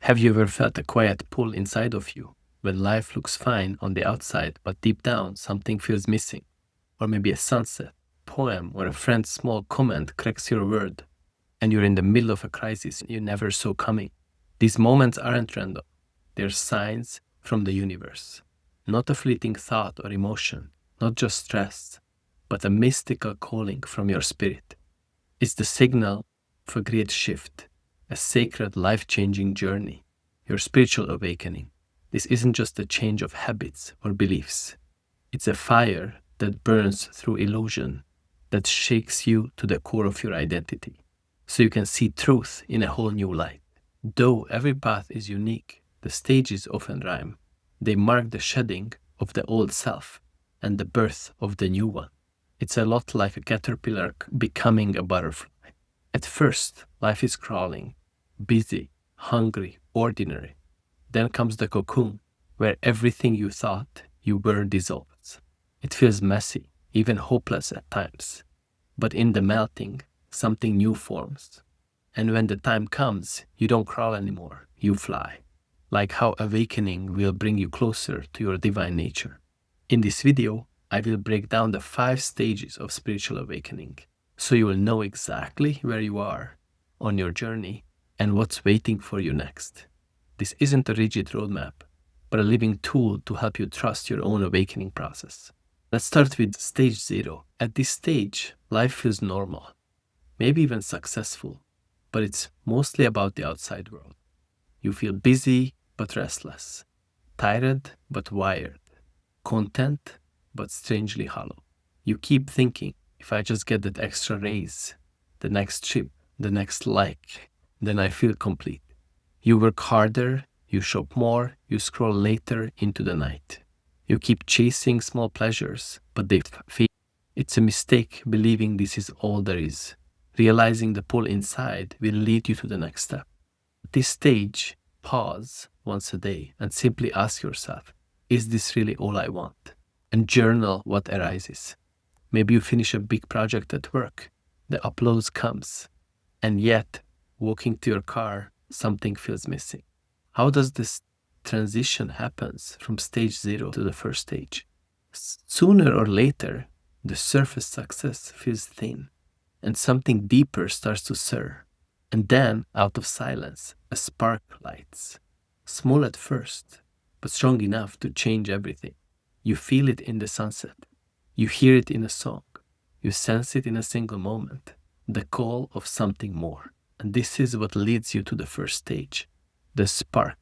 Have you ever felt a quiet pull inside of you when life looks fine on the outside, but deep down something feels missing? Or maybe a sunset, poem, or a friend's small comment cracks your world, and you're in the middle of a crisis you never saw coming. These moments aren't random. They're signs from the universe. Not a fleeting thought or emotion, not just stress, but a mystical calling from your spirit. It's the signal of a great shift, a sacred life-changing journey, your spiritual awakening. This isn't just a change of habits or beliefs. It's a fire that burns through illusion, that shakes you to the core of your identity, so you can see truth in a whole new light. Though every path is unique, the stages often rhyme. They mark the shedding of the old self and the birth of the new one. It's a lot like a caterpillar becoming a butterfly. At first, life is crawling, busy, hungry, ordinary. Then comes the cocoon, where everything you thought you were dissolves. It feels messy, even hopeless at times. But in the melting, something new forms. And when the time comes, you don't crawl anymore, you fly. Like how awakening will bring you closer to your divine nature. In this video, I will break down the 5 stages of spiritual awakening, so you will know exactly where you are on your journey and what's waiting for you next. This isn't a rigid roadmap, but a living tool to help you trust your own awakening process. Let's start with stage 0. At this stage, life feels normal, maybe even successful, but it's mostly about the outside world. You feel busy but restless, tired but wired, content but strangely hollow. You keep thinking, if I just get that extra raise, the next trip, the next like, then I feel complete. You work harder, you shop more, you scroll later into the night. You keep chasing small pleasures, but they fade. It's a mistake believing this is all there is. Realizing the pull inside will lead you to the next step. At this stage, pause once a day and simply ask yourself, is this really all I want? And journal what arises. Maybe you finish a big project at work, the applause comes, and yet, walking to your car, something feels missing. How does this transition happens from stage 0 to the first stage? Sooner or later, the surface success feels thin, and something deeper starts to stir. And then, out of silence, a spark lights. Small at first, but strong enough to change everything. You feel it in the sunset. You hear it in a song. You sense it in a single moment. The call of something more. And this is what leads you to the first stage. The spark.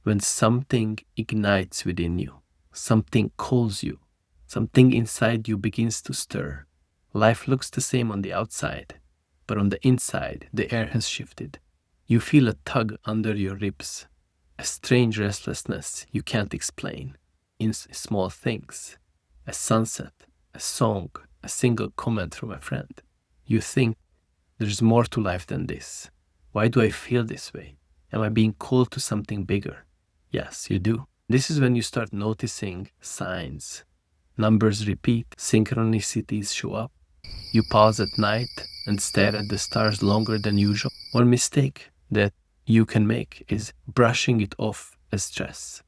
When something ignites within you. Something calls you. Something inside you begins to stir. Life looks the same on the outside. But on the inside, the air has shifted. You feel a tug under your ribs. A strange restlessness you can't explain. In small things. A sunset, a song, a single comment from a friend. You think, there's more to life than this. Why do I feel this way? Am I being called to something bigger? Yes, you do. This is when you start noticing signs. Numbers repeat, synchronicities show up. You pause at night and stare at the stars longer than usual. One mistake that you can make is brushing it off as stress.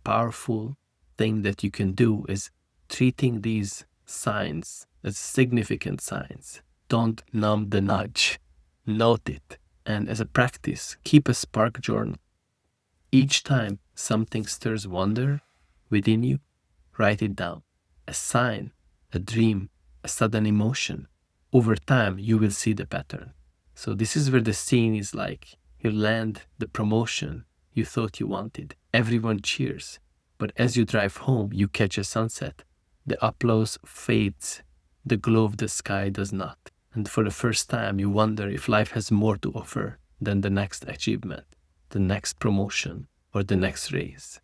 Powerful thing that you can do is treating these signs as significant signs. Don't numb the nudge. Note it. And as a practice, keep a spark journal. Each time something stirs wonder within you, write it down. A sign, a dream, a sudden emotion. Over time, you will see the pattern. So this is where the scene is like, you land the promotion you thought you wanted. Everyone cheers. But as you drive home, you catch a sunset. The applause fades. The glow of the sky does not. And for the first time, you wonder if life has more to offer than the next achievement, the next promotion, or the next raise.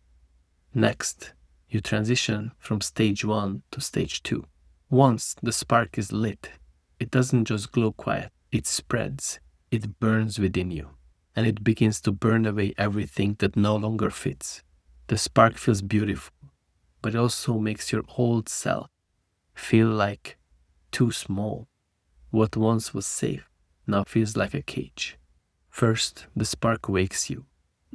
Next, you transition from stage 1 to stage 2. Once the spark is lit, it doesn't just glow quiet, it spreads, it burns within you, and it begins to burn away everything that no longer fits. The spark feels beautiful, but it also makes your old self feel like too small. What once was safe now feels like a cage. First, the spark wakes you.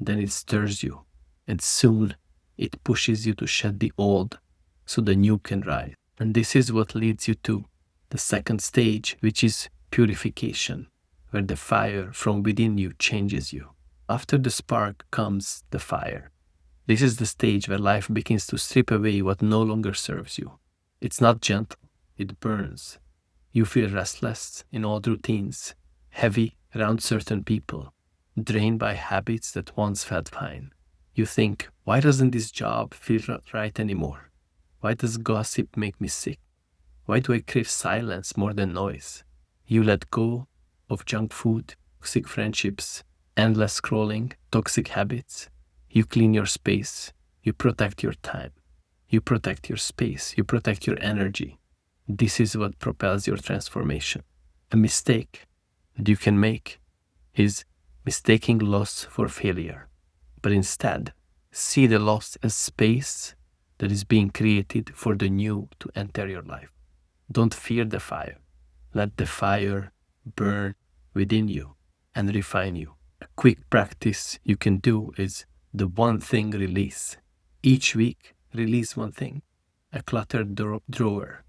Then it stirs you, and soon it pushes you to shed the old so the new can rise. And this is what leads you to the second stage, which is purification, where the fire from within you changes you. After the spark comes the fire. This is the stage where life begins to strip away what no longer serves you. It's not gentle, it burns. You feel restless in old routines, heavy around certain people, drained by habits that once felt fine. You think, why doesn't this job feel right anymore? Why does gossip make me sick? Why do I crave silence more than noise? You let go of junk food, toxic friendships, endless scrolling, toxic habits. You clean your space. You protect your time. You protect your space. You protect your energy. This is what propels your transformation. A mistake that you can make is mistaking loss for failure. But instead, see the loss as space that is being created for the new to enter your life. Don't fear the fire. Let the fire burn within you and refine you. A quick practice you can do is the one thing release. Each week, release one thing. A cluttered drawer,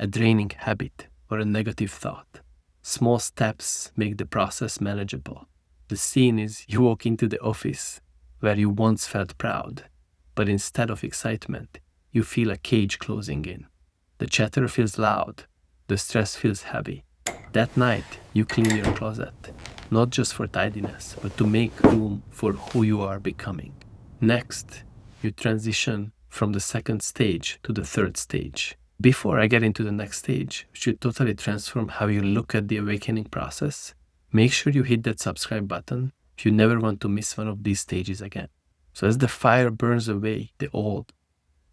a draining habit, or a negative thought. Small steps make the process manageable. The scene is you walk into the office where you once felt proud, but instead of excitement, you feel a cage closing in. The chatter feels loud. The stress feels heavy. That night, you clean your closet, not just for tidiness, but to make room for who you are becoming. Next, you transition from the second stage to the third stage. Before I get into the next stage, which should totally transform how you look at the awakening process, make sure you hit that subscribe button if you never want to miss one of these stages again. So as the fire burns away the old,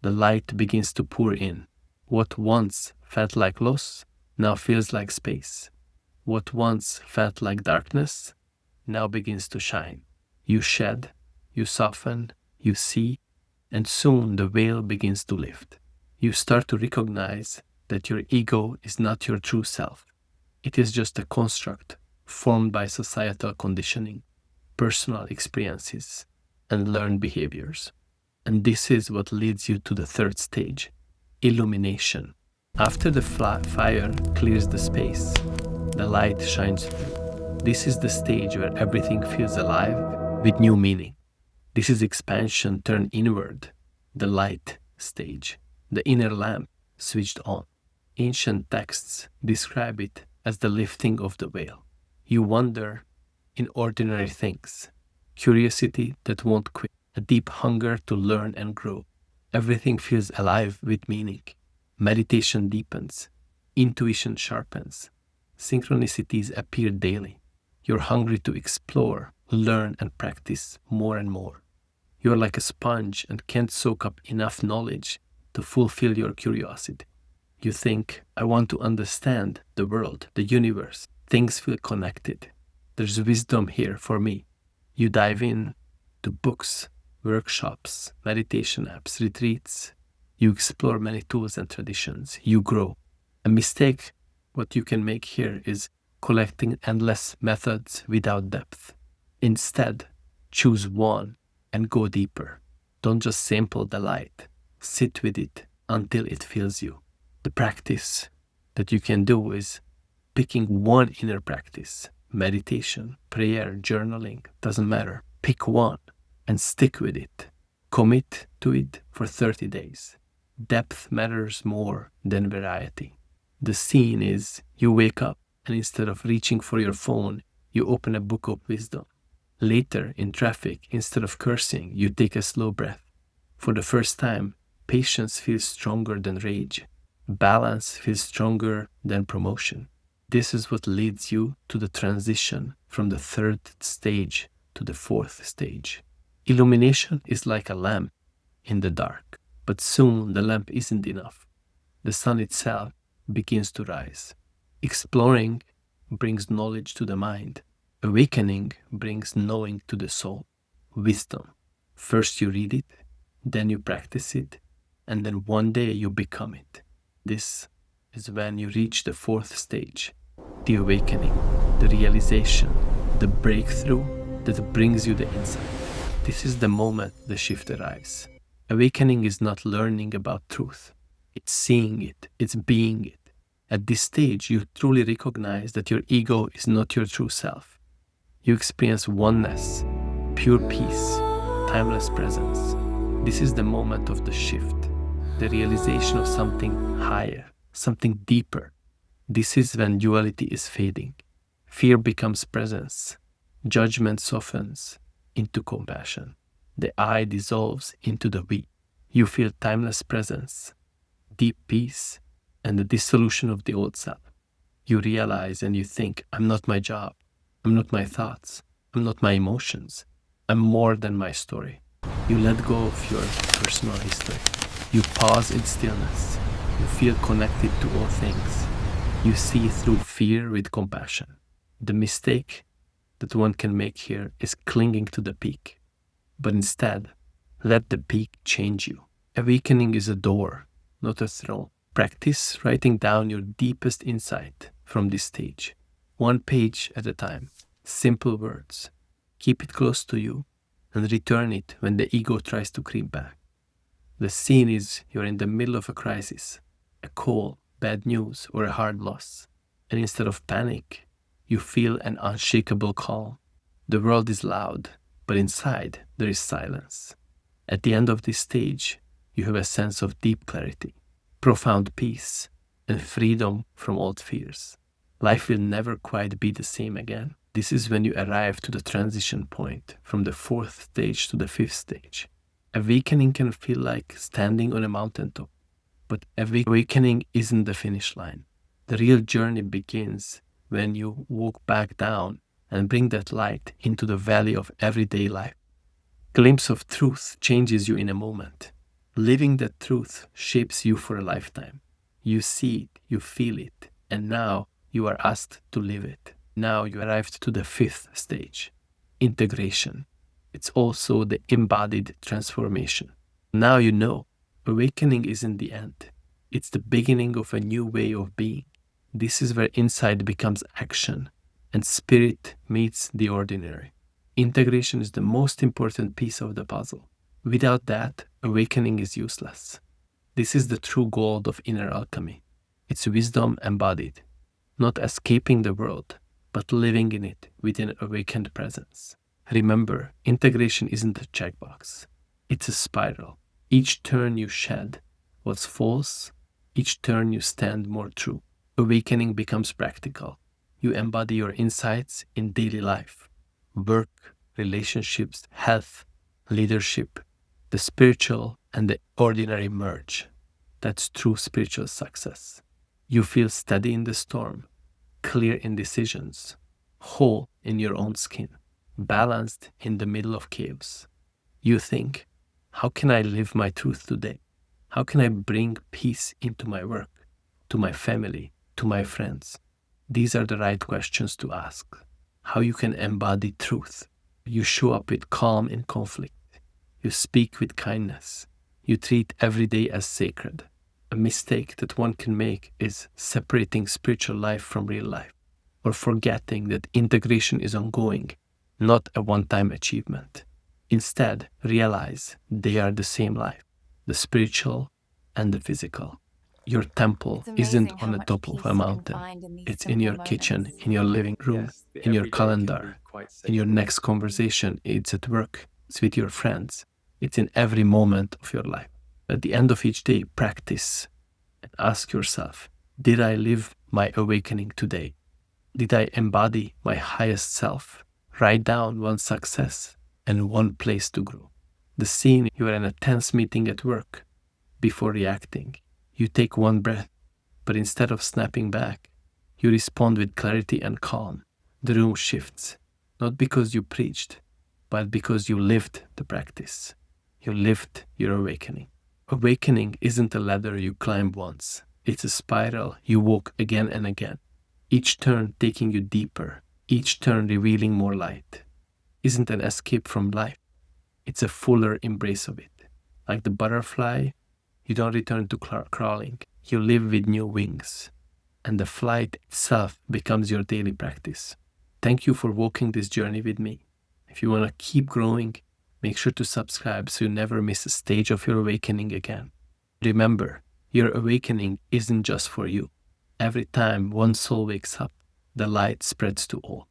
the light begins to pour in. What once felt like loss now feels like space. What once felt like darkness now begins to shine. You shed, you soften, you see, and soon the veil begins to lift. You start to recognize that your ego is not your true self. It is just a construct formed by societal conditioning, personal experiences, and learned behaviors. And this is what leads you to the third stage, illumination. After the fire clears the space, the light shines through. This is the stage where everything feels alive with new meaning. This is expansion turned inward, the light stage, the inner lamp switched on. Ancient texts describe it as the lifting of the veil. You wonder in ordinary things, curiosity that won't quit, a deep hunger to learn and grow. Everything feels alive with meaning. Meditation deepens, intuition sharpens, synchronicities appear daily. You're hungry to explore, learn, and practice more and more. You're like a sponge and can't soak up enough knowledge to fulfill your curiosity. You think, I want to understand the world, the universe. Things feel connected. There's wisdom here for me. You dive in to books, workshops, meditation apps, retreats. You explore many tools and traditions. You grow. A mistake, what you can make here is collecting endless methods without depth. Instead, choose one and go deeper. Don't just sample the light. Sit with it until it fills you. The practice that you can do is picking one inner practice. Meditation, prayer, journaling, doesn't matter. Pick one and stick with it. Commit to it for 30 days. Depth matters more than variety. The scene is you wake up and instead of reaching for your phone, you open a book of wisdom. Later, in traffic, instead of cursing, you take a slow breath. For the first time, patience feels stronger than rage. Balance feels stronger than promotion. This is what leads you to the transition from the third stage to the fourth stage. Illumination is like a lamp in the dark, but soon the lamp isn't enough. The sun itself begins to rise. Exploring brings knowledge to the mind. Awakening brings knowing to the soul. Wisdom. First you read it, then you practice it, and then one day you become it. This is when you reach the fourth stage, the awakening, the realization, the breakthrough that brings you the insight. This is the moment the shift arrives. Awakening is not learning about truth. It's seeing it. It's being it. At this stage, you truly recognize that your ego is not your true self. You experience oneness, pure peace, timeless presence. This is the moment of the shift, the realization of something higher, something deeper. This is when duality is fading. Fear becomes presence. Judgment softens into compassion. The I dissolves into the we. You feel timeless presence, deep peace, and the dissolution of the old self. You realize and you think, I'm not my job. I'm not my thoughts. I'm not my emotions. I'm more than my story. You let go of your personal history. You pause in stillness. You feel connected to all things. You see through fear with compassion. The mistake that one can make here is clinging to the peak. But instead, let the peak change you. Awakening is a door, not a throne. Practice writing down your deepest insight from this stage, one page at a time. Simple words. Keep it close to you and return it when the ego tries to creep back. The scene is you're in the middle of a crisis, a call, bad news, or a hard loss. And instead of panic, you feel an unshakable calm. The world is loud, but inside there is silence. At the end of this stage, you have a sense of deep clarity, profound peace, and freedom from old fears. Life will never quite be the same again. This is when you arrive to the transition point from the 4th stage to the 5th stage. Awakening can feel like standing on a mountaintop, but awakening isn't the finish line. The real journey begins when you walk back down and bring that light into the valley of everyday life. Glimpse of truth changes you in a moment. Living that truth shapes you for a lifetime. You see it, you feel it, and now you are asked to live it. Now you arrived to the 5th stage, integration. It's also the embodied transformation. Now you know, awakening isn't the end. It's the beginning of a new way of being. This is where insight becomes action and spirit meets the ordinary. Integration is the most important piece of the puzzle. Without that, awakening is useless. This is the true gold of inner alchemy. It's wisdom embodied, not escaping the world, but living in it with an awakened presence. Remember, integration isn't a checkbox. It's a spiral. Each turn you shed what's false, each turn you stand more true. Awakening becomes practical. You embody your insights in daily life, work, relationships, health, leadership. The spiritual and the ordinary merge. That's true spiritual success. You feel steady in the storm, clear in decisions, whole in your own skin, balanced in the middle of chaos. You think, how can I live my truth today? How can I bring peace into my work, to my family, to my friends? These are the right questions to ask. How you can embody truth. You show up with calm in conflict. You speak with kindness. You treat every day as sacred. A mistake that one can make is separating spiritual life from real life, or forgetting that integration is ongoing, not a one-time achievement. Instead, realize they are the same life, the spiritual and the physical. Your temple isn't on the top of a mountain. It's in your kitchen, in your living room, in your calendar, in your next conversation. It's at work. It's with your friends. It's in every moment of your life. At the end of each day, practice and ask yourself, did I live my awakening today? Did I embody my highest self? Write down one success and one place to grow. The scene, you are in a tense meeting at work. Before reacting, you take one breath, but instead of snapping back, you respond with clarity and calm. The room shifts, not because you preached, but because you lived the practice. You lived your awakening. Awakening isn't a ladder you climb once. It's a spiral you walk again and again, each turn taking you deeper, each turn revealing more light. Isn't an escape from life. It's a fuller embrace of it. Like the butterfly, you don't return to crawling. You live with new wings, and the flight itself becomes your daily practice. Thank you for walking this journey with me. If you want to keep growing, Make sure to subscribe so you never miss a stage of your awakening again. Remember, your awakening isn't just for you. Every time one soul wakes up, the light spreads to all.